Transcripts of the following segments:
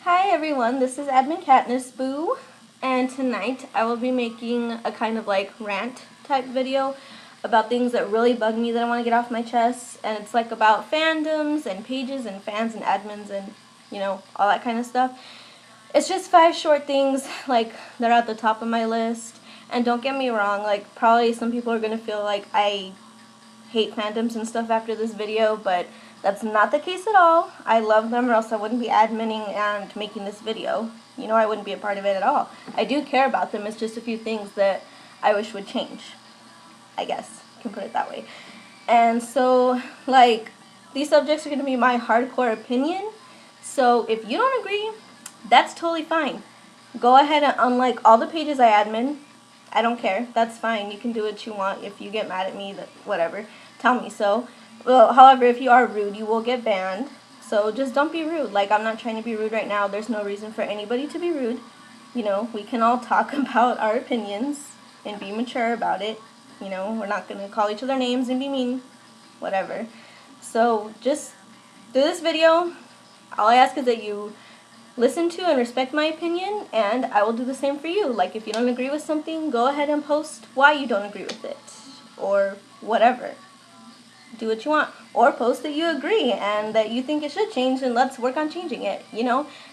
Hi everyone, this is admin Katnissboo, and tonight I will be making a kind of like rant type video about things that really bug me that I want to get off my chest, and it's like about fandoms and pages and fans and admins and all that kind of stuff. It's just 5 short things like that are at the top of my list, and don't get me wrong, like probably some people are going to feel like I hate fandoms and stuff after this video, but that's not the case at all. I love them, or else I wouldn't be adminning and making this video. I wouldn't be a part of it at all. I do care about them. It's just a few things that I wish would change, I guess. You can put it that way. And so, like, these subjects are going to be my hardcore opinion. So if you don't agree, that's totally fine. Go ahead and unlike all the pages I admin. I don't care. That's fine. You can do what you want. If you get mad at me, whatever. Tell me so. Well, however, if you are rude, you will get banned. So just don't be rude. Like, I'm not trying to be rude right now. There's no reason for anybody to be rude. We can all talk about our opinions and be mature about it. We're not going to call each other names and be mean. Whatever. So just through this video, all I ask is that you listen to and respect my opinion, and I will do the same for you. Like, if you don't agree with something, go ahead and post why you don't agree with it, or whatever. Do what you want, or post that you agree and that you think it should change, and let's work on changing it.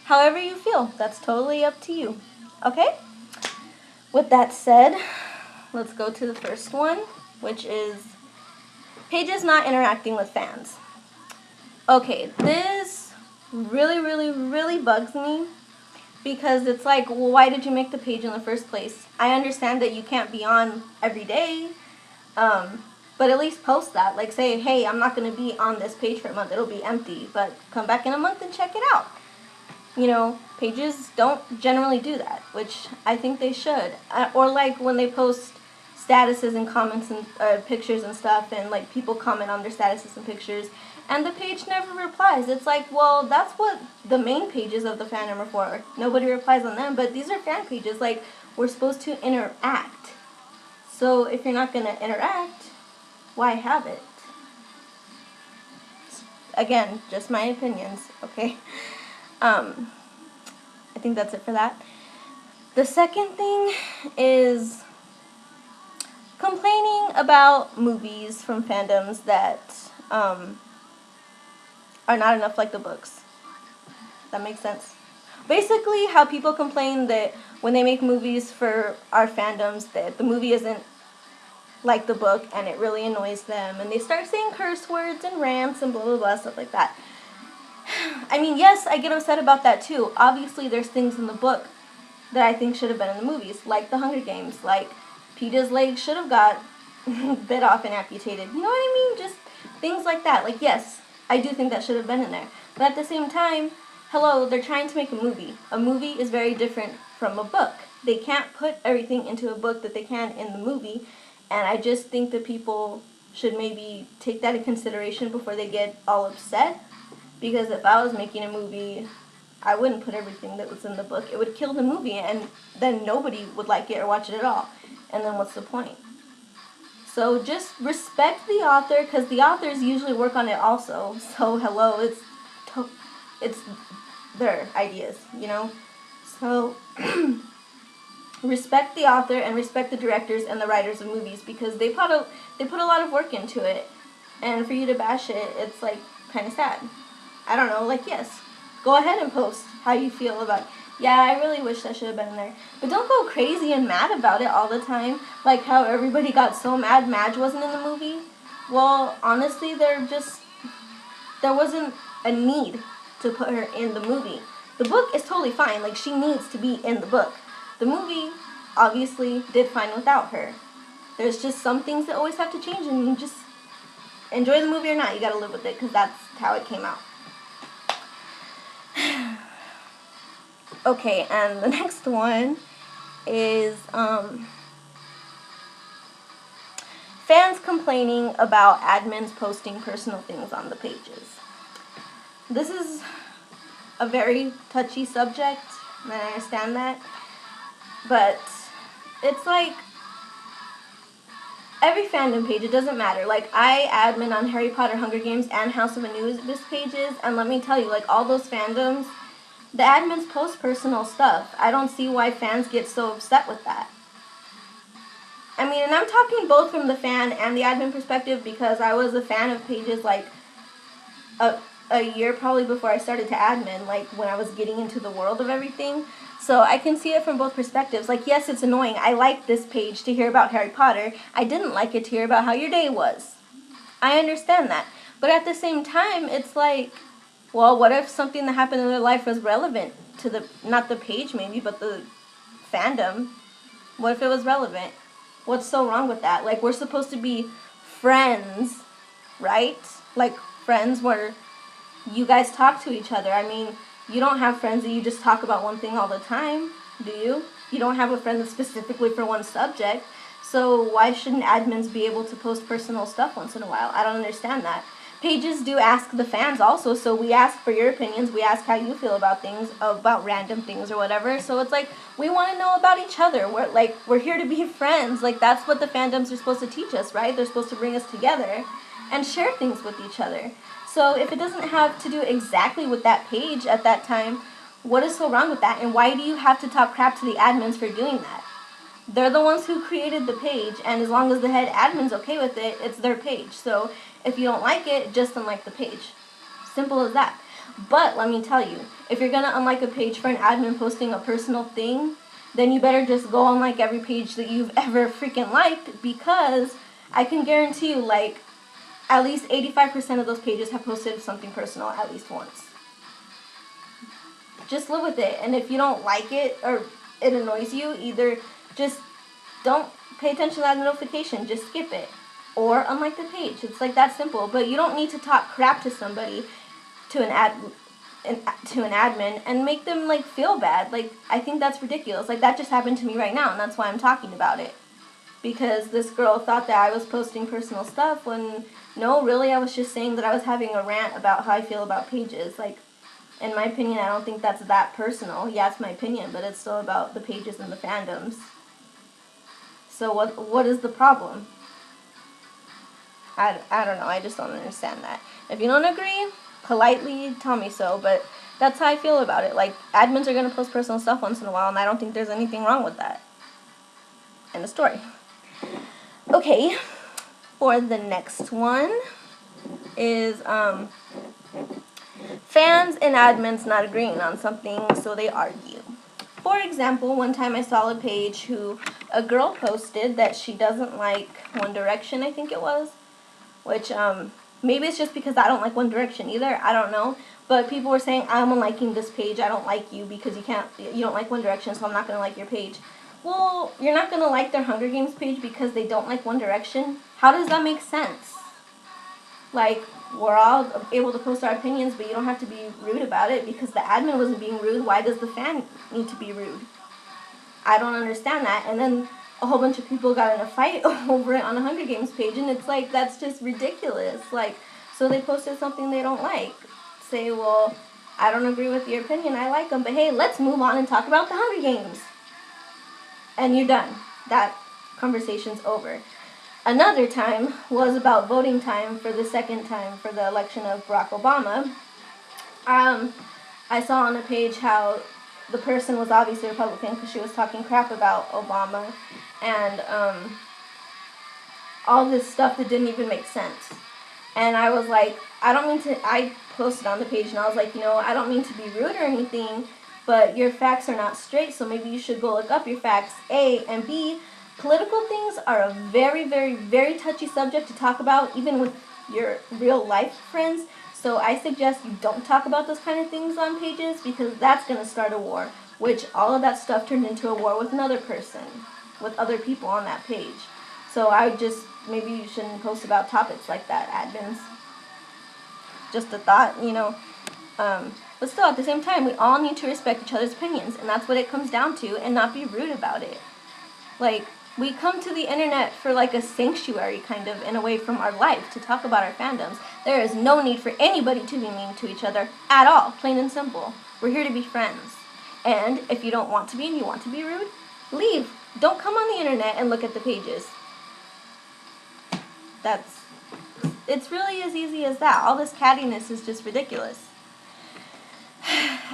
However you feel, that's totally up to you. Okay? With that said, let's go to the first one, which is pages not interacting with fans. Okay, this really bugs me, because it's like, well, why did you make the page in the first place? I understand that you can't be on every day, but at least post that. Like, say, hey, I'm not going to be on this page for a month. It'll be empty, but come back in a month and check it out. Pages don't generally do that, which I think they should. Or like when they post statuses and comments and pictures and stuff, and like people comment on their statuses and pictures, and the page never replies. It's like, well, that's what the main pages of the fandom are for. Nobody replies on them, but these are fan pages. Like, we're supposed to interact. So if you're not going to interact, why have it? Again, just my opinions, okay? I think that's it for that. The second thing is complaining about movies from fandoms that are not enough like the books. That makes sense. Basically, how people complain that when they make movies for our fandoms that the movie isn't like the book, and it really annoys them, and they start saying curse words and rants and blah blah blah, stuff like that. I mean, yes, I get upset about that too. Obviously, there's things in the book that I think should have been in the movies, like the Hunger Games, like Peeta's leg should have got bit off and amputated. You know what I mean? Just things like that. Like, yes, I do think that should have been in there. But at the same time, hello, they're trying to make a movie. A movie is very different from a book. They can't put everything into a book that they can in the movie, and I just think that people should maybe take that in consideration before they get all upset. Because if I was making a movie, I wouldn't put everything that was in the book. It would kill the movie, and then nobody would like it or watch it at all. And then what's the point? So just respect the author, because the authors usually work on it also. So hello, it's their ideas, So respect the author and respect the directors and the writers of movies, because they put a lot of work into it. And for you to bash it, it's like kind of sad. I don't know, like, yes, go ahead and post how you feel about it. Yeah, I really wish that should have been in there. But don't go crazy and mad about it all the time. Like how everybody got so mad Madge wasn't in the movie. Well, honestly, there wasn't a need to put her in the movie. The book is totally fine. Like, she needs to be in the book. The movie, obviously, did fine without her. There's just some things that always have to change, and you just enjoy the movie or not. You gotta live with it, because that's how it came out. Okay, and the next one is fans complaining about admins posting personal things on the pages. This is a very touchy subject, and I understand that, but it's like every fandom page, it doesn't matter. Like, I admin on Harry Potter, Hunger Games, and House of Anubis pages, and let me tell you, like, all those fandoms, The admins post personal stuff. I don't see why fans get so upset with that. I mean, and I'm talking both from the fan and the admin perspective, because I was a fan of pages like a year probably before I started to admin, like when I was getting into the world of everything. So I can see it from both perspectives. Like, yes, it's annoying. I like this page to hear about Harry Potter. I didn't like it to hear about how your day was. I understand that. But at the same time, it's like, well, what if something that happened in their life was relevant to the, not the page maybe, but the fandom? What if it was relevant? What's so wrong with that? Like, we're supposed to be friends, right? Like, friends where you guys talk to each other. I mean, you don't have friends that you just talk about one thing all the time, do you? You don't have a friend that's specifically for one subject. So why shouldn't admins be able to post personal stuff once in a while? I don't understand that. Pages do ask the fans also, so we ask for your opinions, we ask how you feel about things, about random things or whatever. So it's like, we want to know about each other. We're here to be friends. Like, that's what the fandoms are supposed to teach us, right? They're supposed to bring us together and share things with each other. So if it doesn't have to do exactly with that page at that time, what is so wrong with that? And why do you have to talk crap to the admins for doing that? They're the ones who created the page, and as long as the head admin's okay with it, it's their page. So if you don't like it, just unlike the page. Simple as that. But let me tell you, if you're going to unlike a page for an admin posting a personal thing, then you better just go unlike every page that you've ever freaking liked, because I can guarantee you, like, at least 85% of those pages have posted something personal at least once. Just live with it. And if you don't like it or it annoys you, either just don't pay attention to that notification. Just skip it. Or unlike the page. It's like that simple. But you don't need to talk crap to somebody, to an admin, and make them like feel bad. Like, I think that's ridiculous. Like, that just happened to me right now, and that's why I'm talking about it. Because this girl thought that I was posting personal stuff when, no, really, I was just saying that I was having a rant about how I feel about pages. Like, in my opinion, I don't think that's that personal. Yeah, it's my opinion, but it's still about the pages and the fandoms. So what is the problem? I don't know. I just don't understand that. If you don't agree, politely tell me so, but that's how I feel about it. Like, admins are going to post personal stuff once in a while, and I don't think there's anything wrong with that. End of story. Okay, for the next one is fans and admins not agreeing on something, so they argue. For example, one time I saw a page who a girl posted that she doesn't like One Direction, I think it was, which maybe it's just because I don't like One Direction either, I don't know. But people were saying, I'm unliking this page, I don't like you because you don't like One Direction, so I'm not going to like your page. Well, you're not going to like their Hunger Games page because they don't like One Direction? How does that make sense? Like, we're all able to post our opinions, but you don't have to be rude about it because the admin wasn't being rude. Why does the fan need to be rude? I don't understand that. And then a whole bunch of people got in a fight over it on a Hunger Games page, and it's like, that's just ridiculous. Like, so they posted something they don't like. Say, well, I don't agree with your opinion, I like them, but hey, let's move on and talk about the Hunger Games. And you're done. That conversation's over. Another time was about voting time for the second time for the election of Barack Obama. I saw on a page how the person was obviously Republican because she was talking crap about Obama and all this stuff that didn't even make sense. And I was like, I posted on the page and I was like, I don't mean to be rude or anything, but your facts are not straight, so maybe you should go look up your facts, A, and B, political things are a very, very, very touchy subject to talk about, even with your real life friends. So I suggest you don't talk about those kind of things on pages because that's going to start a war, which all of that stuff turned into a war with another person, with other people on that page. So I would just, maybe you shouldn't post about topics like that, admins. Just a thought, But still, at the same time, we all need to respect each other's opinions, and that's what it comes down to, and not be rude about it. Like, we come to the internet for like a sanctuary, kind of, in a way, from our life, to talk about our fandoms. There is no need for anybody to be mean to each other at all, plain and simple. We're here to be friends. And if you don't want to be and you want to be rude, leave. Don't come on the internet and look at the pages. It's really as easy as that. All this cattiness is just ridiculous.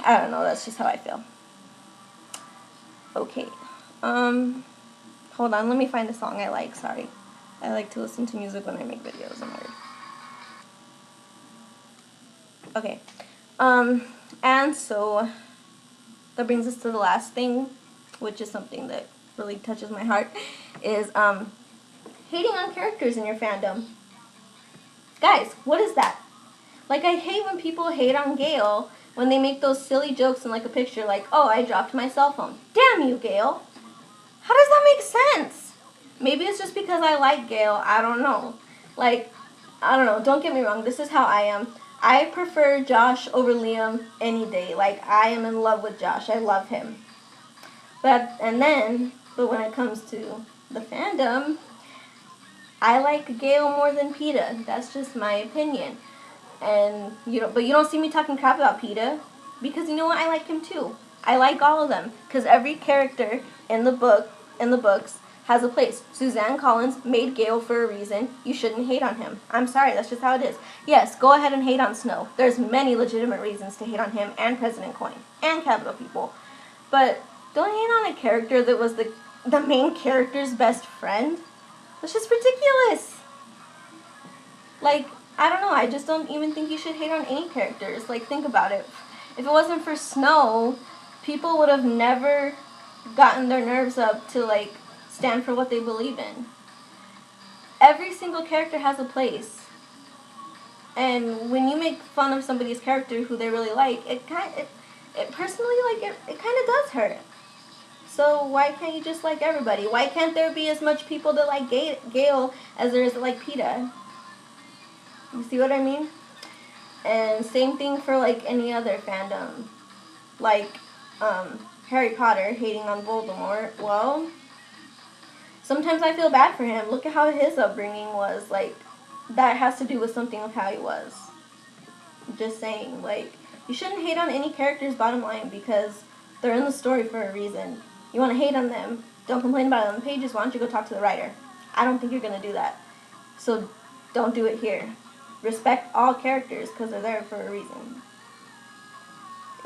I don't know, that's just how I feel. Okay. Hold on, let me find a song I like, sorry. I like to listen to music when I make videos, I'm weird. Okay. And so that brings us to the last thing, which is something that really touches my heart, is hating on characters in your fandom. Guys, what is that? Like, I hate when people hate on Gale when they make those silly jokes in like a picture like, oh, I dropped my cell phone. Damn you, Gale. How does that make sense? Maybe it's just because I like Gale. I don't know. Like, I don't know. Don't get me wrong. This is how I am. I prefer Josh over Liam any day. Like, I am in love with Josh. I love him. But when it comes to the fandom, I like Gale more than Peeta. That's just my opinion. And you don't see me talking crap about Peeta, because you know what? I like him too. I like all of them, because every character in the books has a place. Suzanne Collins made Gale for a reason. You shouldn't hate on him. I'm sorry, that's just how it is. Yes, go ahead and hate on Snow. There's many legitimate reasons to hate on him and President Coin and Capital People. But don't hate on a character that was the main character's best friend. That's just ridiculous. Like, I don't know, I just don't even think you should hate on any characters. Like, think about it. If it wasn't for Snow, people would have never gotten their nerves up to, like, stand for what they believe in. Every single character has a place. And when you make fun of somebody's character who they really like, it personally, like, it kind of does hurt. So why can't you just like everybody? Why can't there be as much people that like Gale as there is that like Peeta? You see what I mean? And same thing for like any other fandom. Like Harry Potter hating on Voldemort. Well, sometimes I feel bad for him. Look at how his upbringing was. Like, that has to do with something of how he was. Just saying. Like, you shouldn't hate on any characters, bottom line, because they're in the story for a reason. You want to hate on them, don't complain about it on the pages. Why don't you go talk to the writer? I don't think you're going to do that. So don't do it here. Respect all characters because they're there for a reason.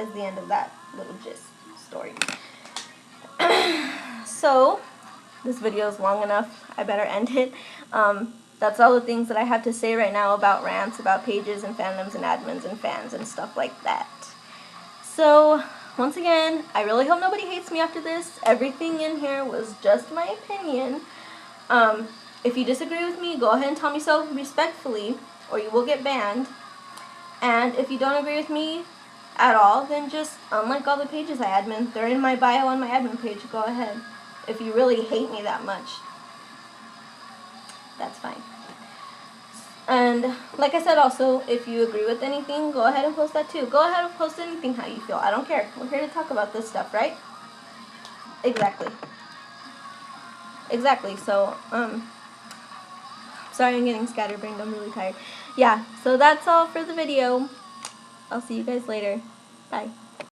Is the end of that little gist story. So, this video is long enough. I better end it. That's all the things that I have to say right now about rants, about pages and fandoms and admins and fans and stuff like that. So, once again, I really hope nobody hates me after this. Everything in here was just my opinion. If you disagree with me, go ahead and tell me so respectfully, or you will get banned. And if you don't agree with me at all, then just unlike all the pages I admin. They're in my bio on my admin page. Go ahead. If you really hate me that much, that's fine. And like I said also, if you agree with anything, go ahead and post that too. Go ahead and post anything how you feel. I don't care. We're here to talk about this stuff, right? Exactly. Exactly. So, sorry I'm getting scatterbrained. I'm really tired. Yeah, so that's all for the video. I'll see you guys later. Bye.